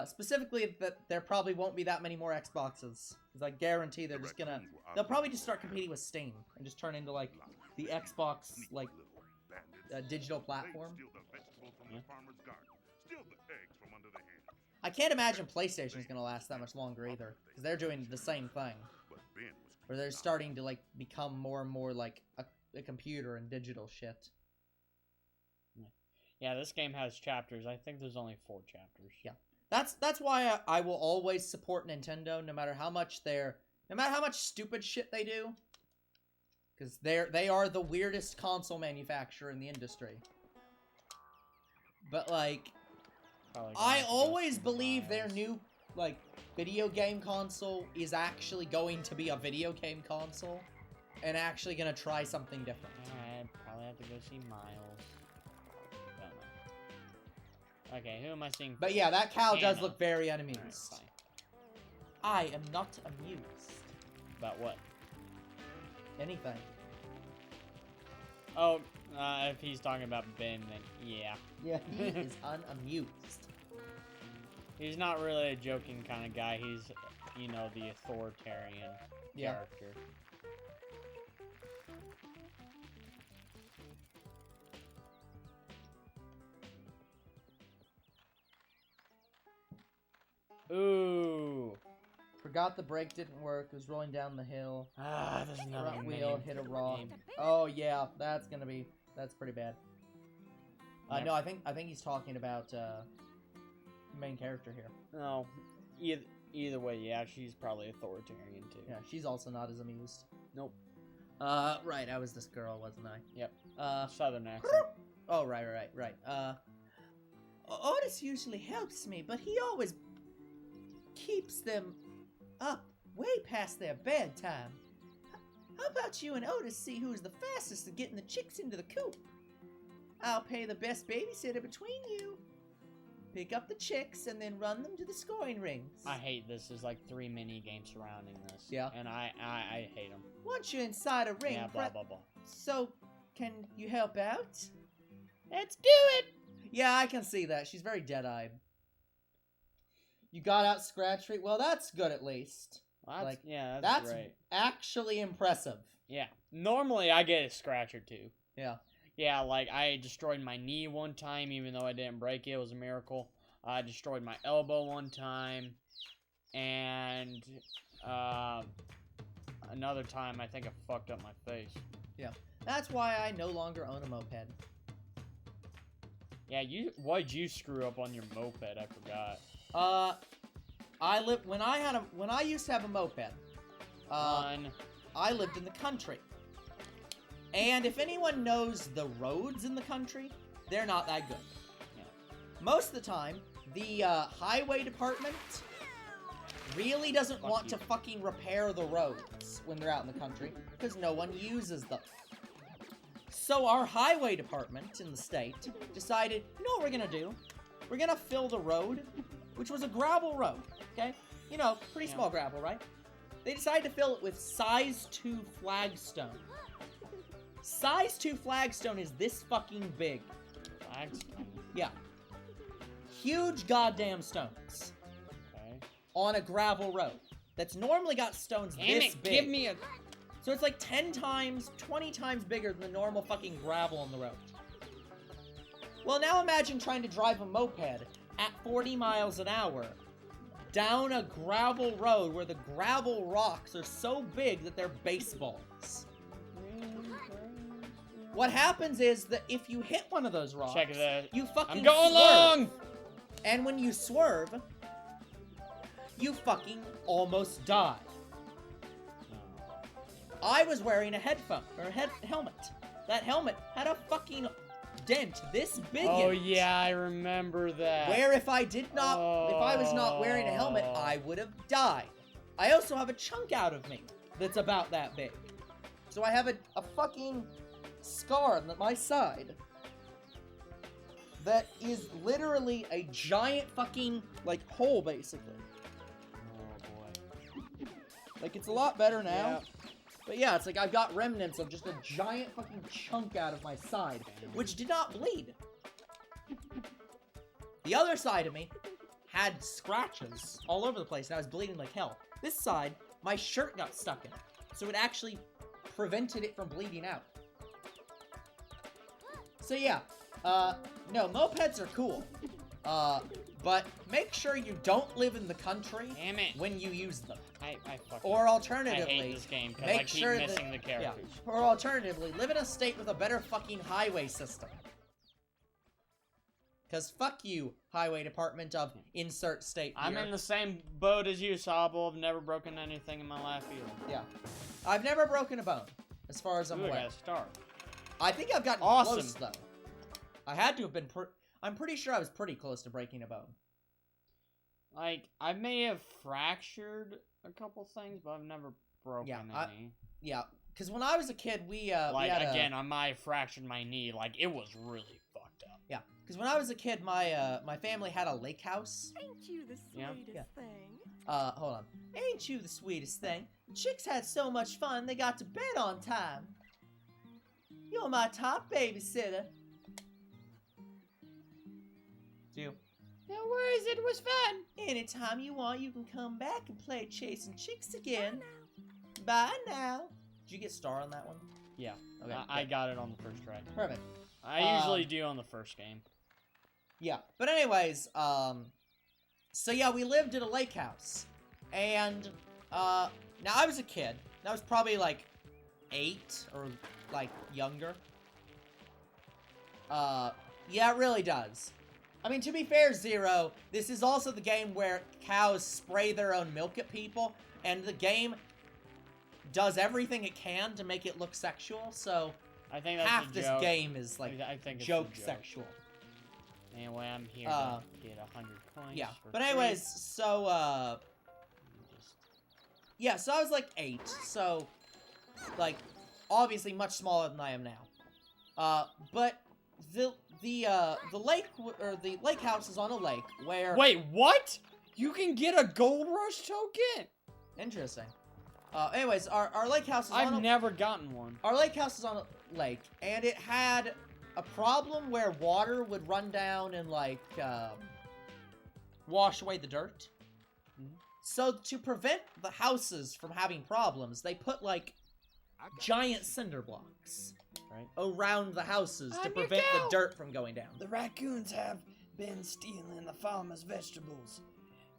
Specifically, that there probably won't be that many more Xboxes. Because I guarantee they're just gonna... They'll probably just start competing with Steam. And just turn into, like, the Xbox, like, digital platform. Yeah. I can't imagine PlayStation's gonna last that much longer either. Because they're doing the same thing. Where they're starting to, like, become more and more like a computer and digital shit. Yeah, this game has chapters. I think there's only 4 chapters. Yeah. That's why I will always support Nintendo, no matter how much stupid shit they do. Because they are the weirdest console manufacturer in the industry. But, like, Probably gonna I have to go always through believe their miles. new, like, video game console is actually going to be a video game console. And actually gonna try something different. I'd probably have to go see Miles. Don't know. Okay, who am I seeing? But yeah, that cow does Hannah. look very Alright, unamused. fine. I am not amused. About what? Anything. Oh, if he's talking about Ben, then yeah. Yeah, he is unamused. He's not really a joking kind of guy. He's, you know, the authoritarian Yeah. character. Ooh. Forgot the brake didn't work. It was rolling down the hill. Ah, there's another Front mini wheel hit a rock. game. Oh yeah, that's pretty bad. Yep. No, I think he's talking about main character here. No, either way, yeah, she's probably authoritarian too. Yeah, she's also not as amused. Nope. Right, I was this girl, wasn't I? Yep. Uh, Southern accent. oh, right. Otis usually helps me, but he always keeps them up way past their bedtime. How about you and Otis see who's the fastest at getting the chicks into the coop? I'll pay the best babysitter between you. Pick up the chicks and then run them to the scoring rings. I hate this. There's like 3 mini games surrounding this. Yeah. And I hate them. Once you're inside a ring, Yeah, blah blah blah. so can you help out? Let's do it! Yeah, I can see that. She's very dead-eyed. You got out scratch rate? Well, that's good at least. Well, that's, Like, yeah, That's great. actually impressive. Yeah. Normally I get a scratch or 2. Yeah. Yeah, like I destroyed my knee one time, even though I didn't break it. It was a miracle. I destroyed my elbow one time, and another time I think I fucked up my face. That's why I no longer own a moped. Yeah, why'd you screw up on your moped? I forgot. When I used to have a moped, I lived in the country. And if anyone knows the roads in the country, they're not that good. Yeah. Most of the time, the highway department really doesn't Fuck want you. to fucking repair the roads when they're out in the country, because no one uses them. So our highway department in the state decided, you know what we're gonna do? We're gonna fill the road, which was a gravel road, okay? You know, pretty Yeah. small gravel, right? They decided to fill it with size 2 flagstone. Size 2 flagstone is this fucking big. Flags? Yeah. Huge goddamn stones Okay. on a gravel road that's normally got stones Damn this it, big. give me a... So it's like 10 times, 20 times bigger than the normal fucking gravel on the road. Well, now imagine trying to drive a moped at 40 miles an hour down a gravel road where the gravel rocks are so big that they're baseballs. What happens is that if you hit one of those rocks, Check that. you fucking I'm going swerve. long! And when you swerve, you fucking almost die. I was wearing a helmet. That helmet had a fucking dent this big Oh in it. yeah, I remember that. Where if I was not wearing a helmet, Oh. I would have died. I also have a chunk out of me that's about that big. So I have a fucking scar on my side. that is literally a giant fucking, like, hole, basically. Oh boy. Like, it's a lot better now. Yeah. But yeah, it's like I've got remnants of just a giant fucking chunk out of my side, which did not bleed. The other side of me had scratches all over the place, and I was bleeding like hell. This side, my shirt got stuck in it, so it actually prevented it from bleeding out. So yeah, no, mopeds are cool, but make sure you don't live in the country Damn it. when you use them. I fucking Or I alternatively, hate this game because make I keep sure that- missing the characters. or alternatively, live in a state with a better fucking highway system. Cause fuck you, highway department of insert state I'm here. in the same boat as you, Sobble. I've never broken anything in my life either. Yeah. I've never broken a bone, as far as I'm Ooh, I aware. got a star. I think I've gotten Awesome. close, though. I had to have been I'm pretty sure I was pretty close to breaking a bone. Like, I may have fractured a couple things, but I've never broken any. Yeah, because when I was a kid, we Like, had again, I might have fractured my knee. Like, it was really fucked up. Yeah, because when I was a kid, my family had a lake house. Ain't you the Yeah. sweetest Yeah. thing? Hold on. Ain't you the sweetest thing? Chicks had so much fun, they got to bed on time. You're my top babysitter. Do. No worries, it was fun. Anytime you want, you can come back and play chasing chicks again. Bye Bye now. Did you get star on that one? Yeah, Okay. I got it on the first try. Perfect. I usually do on the first game. Yeah. But anyways, so yeah, we lived at a lake house. And, now I was a kid. I was probably like 8 or like younger. Yeah, it really does. I mean, to be fair, Zero, this is also the game where cows spray their own milk at people, and the game does everything it can to make it look sexual, so I think that's half a this joke. game is like I think it's a joke joke. sexual. Anyway, I'm here to get 100 coins. Yeah, for but free. anyways, so, Just- yeah, so I was like 8, so, like, obviously much smaller than I am now. But the lake, or the lake house is on a lake where... Wait, what? You can get a gold rush token? Interesting. Anyways, our lake house is on I've a... never gotten one. Our lake house is on a lake, and it had a problem where water would run down and, like, wash away the dirt. So, to prevent the houses from having problems, they put, like, giant cinder blocks Right. around the houses to I'm your prevent the cow! dirt from going down. The raccoons have been stealing the farmer's vegetables.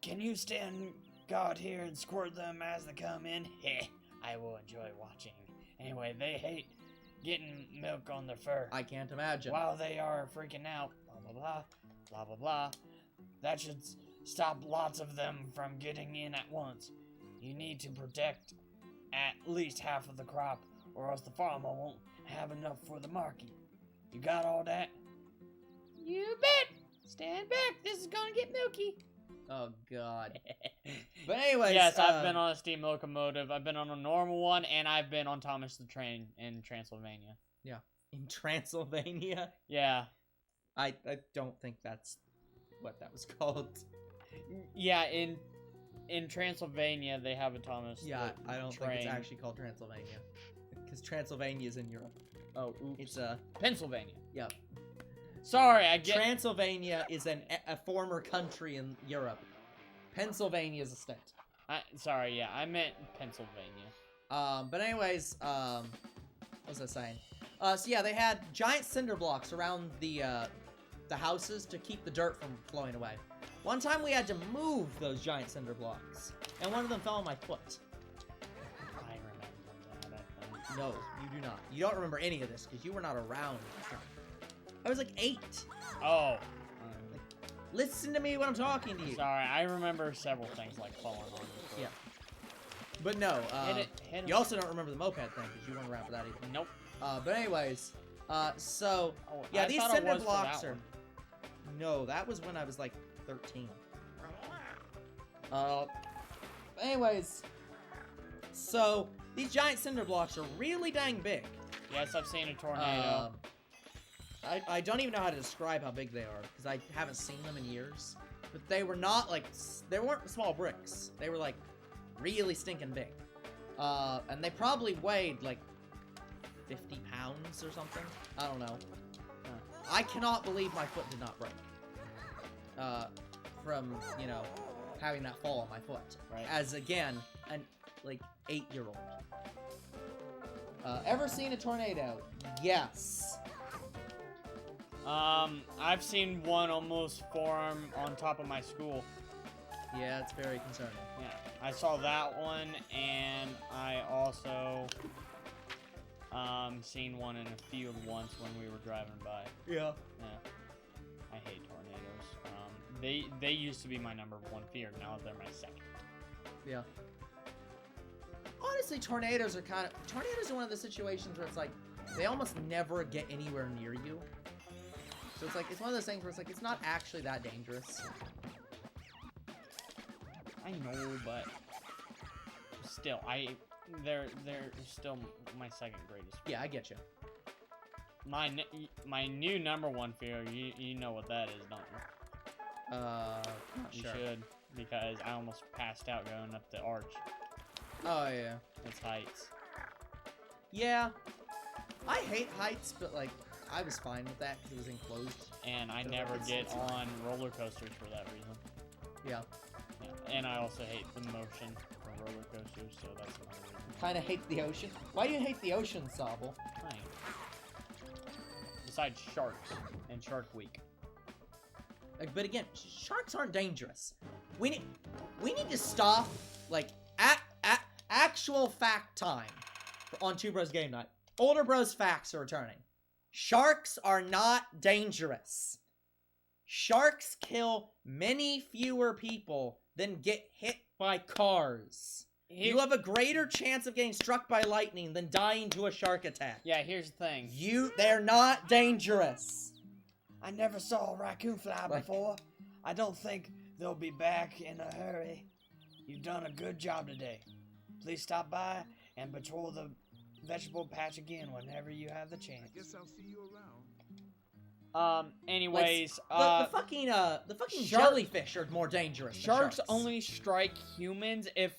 Can you stand guard here and squirt them as they come in? Heh, I will enjoy watching. Anyway, they hate getting milk on their fur. I can't imagine. While they are freaking out, blah, blah, blah, blah, blah, blah. That should stop lots of them from getting in at once. You need to protect at least half of the crop, or else the farmer won't have enough for the market. You got all that? You bet! Stand back, this is gonna get milky. Oh, God. But anyways, Yes, I've been on a steam locomotive, I've been on a normal one, and I've been on Thomas the Train in Transylvania. in Transylvania. Yeah. I don't think that's what that was called. Yeah, in Transylvania, they have a Thomas Yeah, the I don't Train. think it's actually called Transylvania. Because Transylvania is in Europe. Oh, oops. It's Pennsylvania. yeah. Sorry, I get... Transylvania is a former country in Europe. Pennsylvania is a state. Sorry, yeah, I meant Pennsylvania. But anyways, what was I saying? So yeah, they had giant cinder blocks around the houses to keep the dirt from flowing away. One time we had to move those giant cinder blocks, and one of them fell on my foot. I remember that, I think. No, you do not. You don't remember any of this, because you were not around. I was like 8. Oh. Listen to me when I'm talking to you. Sorry, I remember several things like falling on the foot. Yeah. But no, Hit you him. also don't remember the moped thing, because you weren't around for that either. Nope. But anyways, so, Oh, yeah, I these thought it cinder was for blocks that are... one. No, that was when I was like 13. Anyways, so these giant cinder blocks are really dang big. Yes, I've seen a tornado. I don't even know how to describe how big they are because I haven't seen them in years. But they were not like they weren't small bricks. They were like really stinking big. And they probably weighed like 50 pounds or something. I don't know. I cannot believe my foot did not break. From, you know, having that fall on my foot. Right. As, again, an, like, 8-year-old. Ever seen a tornado? Yes. I've seen one almost form on top of my school. Yeah, it's very concerning. Yeah, I saw that one, and I also seen one in a field once when we were driving by. Yeah. Yeah, I hate tornadoes. They used to be my number one fear. Now they're my second. Yeah. Honestly, tornadoes are one of the situations where it's like, they almost never get anywhere near you. So it's like, it's one of those things where it's like, it's not actually that dangerous. I know, but still, they're still my second greatest fear. Yeah, I get you. My new number one fear, you know what that is, don't you? Not You sure. should, because I almost passed out going up the arch. Oh, yeah. It's heights. Yeah. I hate heights, but, like, I was fine with that because it was enclosed. And I So never it's- get it's on roller coasters for that reason. Yeah. Yeah. And I also hate the motion for roller coasters, so that's another reason. Kind of hate the ocean. Why do you hate the ocean, Sobble? Fine. Besides sharks and Shark Week. Like, but again, sharks aren't dangerous. We need to stop, like, actual fact time on Two Bros Game Night. Older Bros facts are returning. Sharks are not dangerous. Sharks kill many fewer people than get hit by cars. You have a greater chance of getting struck by lightning than dying to a shark attack. Yeah, here's the thing. They're not dangerous. I never saw a raccoon fly Like- before. I don't think they'll be back in a hurry. You've done a good job today. Please stop by and patrol the vegetable patch again whenever you have the chance. Guess I'll see you around. Anyways, The fucking jellyfish are more dangerous than sharks sharks. only strike humans if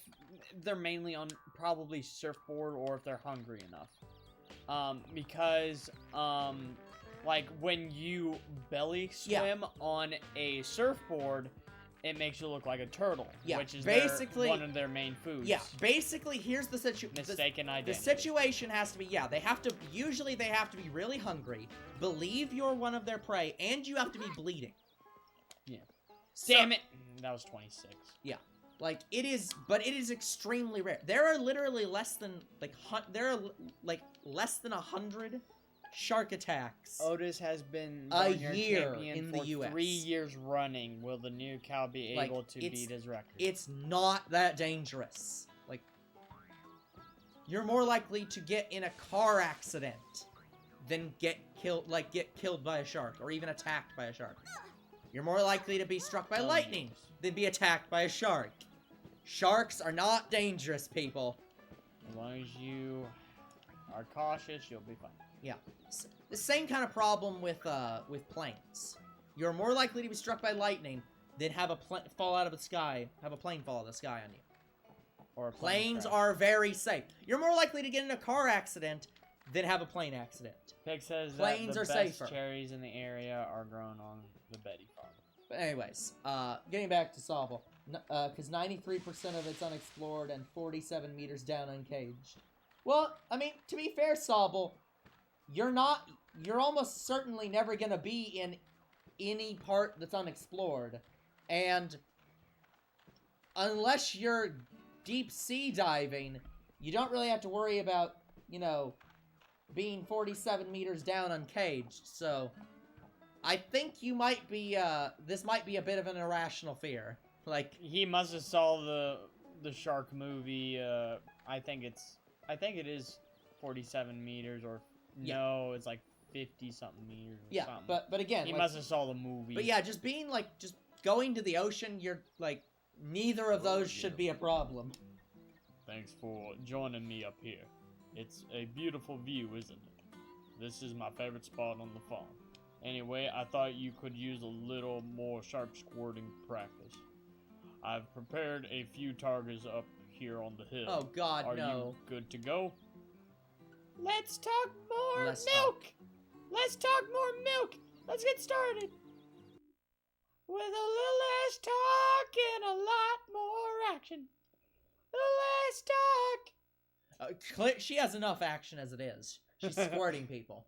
they're mainly on probably surfboard or if they're hungry enough. Because like when you belly swim on a surfboard, it makes you look like a turtle, Yeah, which is basically- one of their main foods. Yeah, basically, here's the situation. Mistaken The identity. situation has to be, usually they have to be really hungry, believe you're one of their prey, and you have to be bleeding. Yeah. So- Damn it! That was 26. Like, it is extremely rare. There are literally less than, less than 100 shark attacks. Otis has been A Barnyard year champion in for the US. 3 years running. Will the new cow be Like, able to it's- beat his record? It's not that dangerous. Like, you're more likely to get in a car accident than get killed by a shark, or even attacked by a shark. You're more likely to be struck by lightning than be attacked by a shark. Sharks are not dangerous, people. As long as you are cautious, you'll be fine. The same kind of problem with planes. You're more likely to be struck by lightning than have a plane fall out of the sky on you. Or a plane Planes crash. are very safe. You're more likely to get in a car accident than have a plane accident. Pig says planes that are the best safer. cherries in the area are grown on the Betty farm. But anyways, getting back to Sobble, because 93% of it's unexplored and 47 meters down uncaged. Well, I mean, to be fair, Sobble, you're almost certainly never gonna be in any part that's unexplored, and unless you're deep sea diving, you don't really have to worry about, being 47 meters down uncaged, so I think you might be, this might be a bit of an irrational fear. Like, He must have saw the shark movie. I think it is 47 meters, or Yeah. no, it's like 50 something meters. Or yeah, something. but again, he like, must have saw the movie. but yeah, just being, just going to the ocean, you're, neither of those should be a problem. Thanks for joining me up here. It's a beautiful view, isn't it? This is my favorite spot on the farm. Anyway, I thought you could use a little more sharp squirting practice. I've prepared a few targets up here on the hill. Oh God, Are no. you good to go? Let's talk more Let's milk. Let's talk more milk. Let's get started. With a little less talk and a lot more action. A little less talk. She has enough action as it is. She's squirting people.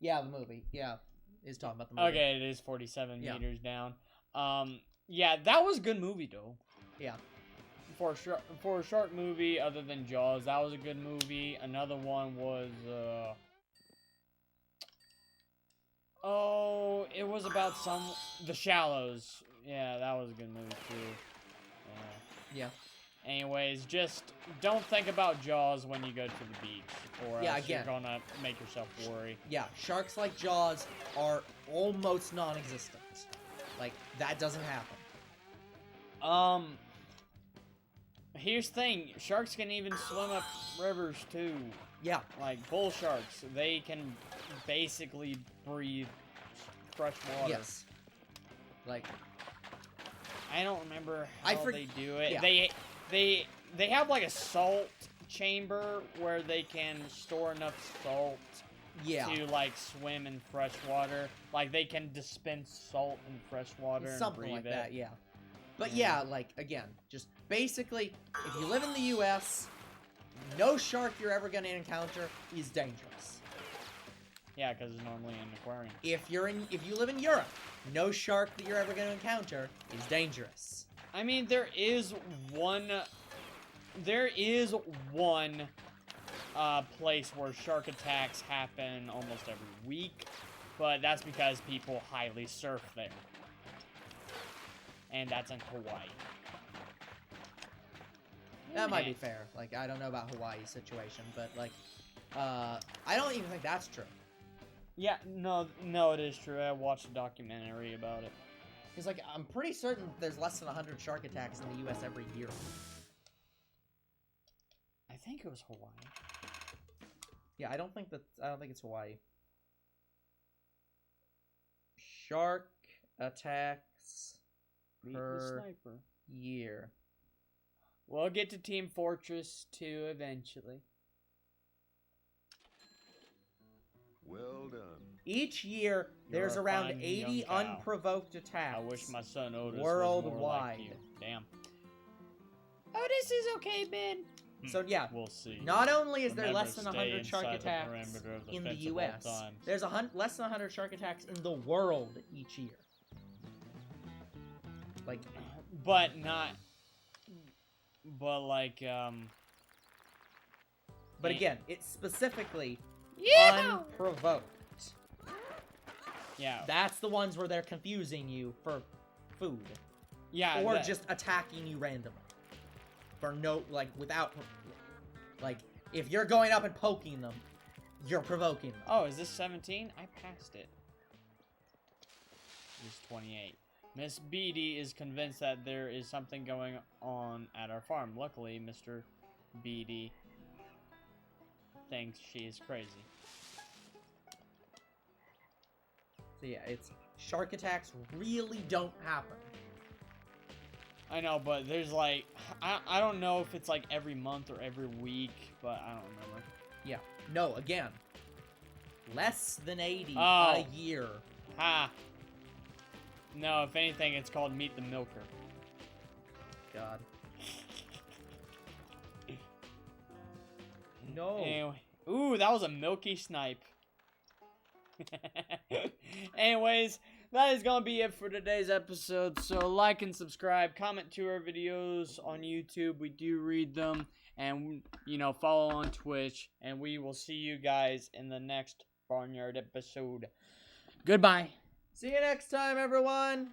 Yeah, the movie. Yeah, is talking about the movie. Okay, it is 47 Yeah. meters down. Yeah, that was a good movie though. Yeah. For a short movie, other than Jaws, that was a good movie. Another one was oh, it was about The Shallows. Yeah, that was a good movie too. Yeah. Anyways, just don't think about Jaws when you go to the beach, or Yeah, else you're again. gonna make yourself worry. Yeah, sharks like Jaws are almost non-existent. Like, that doesn't happen. Here's the thing, sharks can even swim up rivers too. Yeah. Like bull sharks, they can basically breathe fresh water. Yes. Like, I don't remember I how they do it. yeah. They have like a salt chamber where they can store enough salt yeah. to like swim in fresh water. Like they can dispense salt in fresh water and Something breathe like it. that, yeah. But yeah, like, again, just basically, if you live in the U.S., no shark you're ever going to encounter is dangerous. Yeah, because it's normally in an aquarium. If you live in Europe, no shark that you're ever going to encounter is dangerous. I mean, there is one place where shark attacks happen almost every week, but that's because people highly surf there. And that's in Hawaii. That might be fair. Like, I don't know about Hawaii's situation, but, like, I don't even think that's true. Yeah, no, it is true. I watched a documentary about it. Because, like, I'm pretty certain there's less than 100 shark attacks in the U.S. every year. I think it was Hawaii. Yeah, I don't think it's Hawaii. Shark attacks Meet the per sniper. year. We'll get to Team Fortress 2 eventually. Well done. Each year, You're there's a around fine 80 young cow. unprovoked attacks. I wish my son Otis was more worldwide. like you. Damn. Otis is okay, Ben. So yeah, We'll see. not only is there Remember, less than stay 100 shark inside the attacks perimeter of the in the fence at all U.S., times. there's less than 100 shark attacks in the world each year. Like, But not. But like but again, it's specifically Yeah. unprovoked. yeah, That's the ones where they're confusing you for food. yeah, Or that- just attacking you randomly. For no, like, without, like, if you're going up and poking them, you're provoking them. Oh, is this 17? I passed it. It's 28. Miss Beatty is convinced that there is something going on at our farm. Luckily, Mr. Beatty thinks she is crazy. So yeah, it's, shark attacks really don't happen. I know, but there's like, I don't know if it's like every month or every week, but I don't remember. Yeah. No, again, less than 80 Oh. a year. Ha! No, if anything, it's called Meet the Milker. God. No. Anyway. Ooh, that was a milky snipe. Anyways, that is going to be it for today's episode. So like and subscribe, comment to our videos on YouTube. We do read them. And, you know, follow on Twitch. And we will see you guys in the next Barnyard episode. Goodbye. See you next time, everyone.